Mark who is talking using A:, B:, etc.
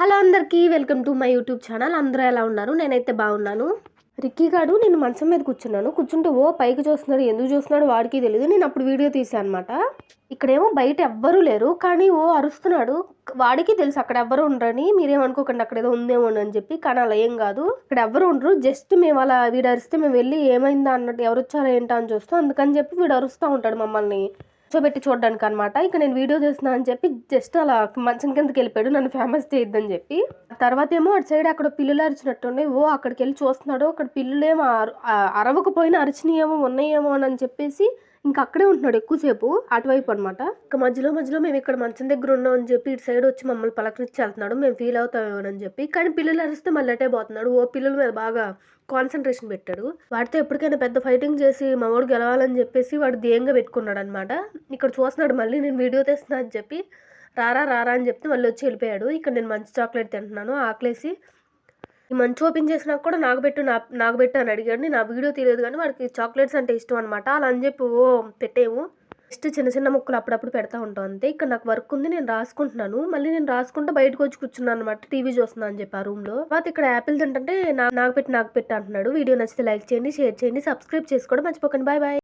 A: Hello అందరికీ welcome to my YouTube channel. అందరూ ఎలా ఉన్నారు? నేనైతే బాగున్నాను. రిక్కీ గాడు నేను మంచం మీద కూర్చుంటే పైకి చూస్తున్నాడు. ఎందుకు చూస్తున్నాడు వాడికి తెలియదు. నేను అప్పుడు వీడియో తీసాను అనమాట. ఇక్కడేమో బయట ఎవ్వరూ లేరు, కానీ అరుస్తున్నాడు. వాడికి తెలుసు అక్కడ ఎవ్వరు ఉండరని. మీరేమనుకోకండి అక్కడ ఏదో ఉందేమో అని చెప్పి, కానీ అలా ఏం కాదు. ఇక్కడ ఎవ్వరు ఉండరు. జస్ట్ మేము అలా వీడు అరిస్తే మేము వెళ్ళి ఏమైందా అన్నట్టు ఎవరు వచ్చారో ఏంటో అని చూస్తాం. అందుకని చెప్పి వీడు అరుస్తూ ఉంటాడు మమ్మల్ని కూర్చోబెట్టి చూడడానికి అనమాట. ఇక నేను వీడియో చేస్తున్నా అని చెప్పి జస్ట్ అలా మంచం కిందకి వెళ్ళిపోయాడు, నన్ను ఫేమస్ చేయొద్దని చెప్పి. తర్వాత ఏమో అటు సైడ్ అక్కడ పిల్లులు అరిచినట్టుండే అక్కడికి వెళ్ళి చూస్తున్నాడు. అక్కడ పిల్లులేమో అరవకపోయినా అరిచినయేమో ఉన్నాయేమో అని చెప్పేసి ఇంకా అక్కడే ఉంటున్నాడు ఎక్కువసేపు, అటువైపు అనమాట. ఇంకా మధ్యలో మేము ఇక్కడ మంచం దగ్గర ఉన్నాం అని చెప్పి ఇటు సైడ్ వచ్చి మమ్మల్ని పలకరించి వెళ్తున్నాడు. మేము ఫీల్ అవుతామేమోనని చెప్పి. కానీ పిల్లలు అరిస్తే మళ్ళీ అటే పోతున్నాడు. పిల్లల మీద బాగా కాన్సన్ట్రేషన్ పెట్టాడు. వాడితో ఎప్పటికైనా పెద్ద ఫైటింగ్ చేసి మా వాడు గెలవాలని చెప్పేసి వాడు ధ్యేయంగా పెట్టుకున్నాడు అనమాట. ఇక్కడ చూస్తున్నాడు మళ్ళీ నేను వీడియో తెస్తున్నా అని చెప్పి. రారా అని చెప్తే మళ్ళీ వచ్చి వెళ్ళిపోయాడు. ఇక్కడ నేను మంచి చాక్లెట్ తింటున్నాను ఆకలేసి. ఈ మంచి ఓపెన్ చేసినా కూడా నాకు పెట్టు అని అడిగాడు. నేను ఆ వీడియో తీయలేదు, కానీ వాడికి చాక్లెట్స్ అంటే ఇష్టం అనమాట. అలా అని చెప్పి పెట్టేము. జస్ట్ చిన్న ముక్కలు అప్పుడప్పుడు పెడతా ఉంటాం అంతే. ఇక్కడ నాకు వర్క్ ఉంది, నేను రాసుకుంటున్నాను. మళ్ళీ నేను రాసుకుంటూ బయటకు వచ్చి కూర్చున్నాను అనమాట, టీవీ చూస్తున్నాను అని చెప్పి ఆ రూమ్ లో. తర్వాత ఇక్కడ యాపిల్ తింటే నాకు పెట్టు అంటున్నాడు. వీడియో నచ్చితే లైక్ చేయండి, షేర్ చేయండి, సబ్స్క్రైబ్ చేసుకోవడం మర్చిపోకండి. బాయ్.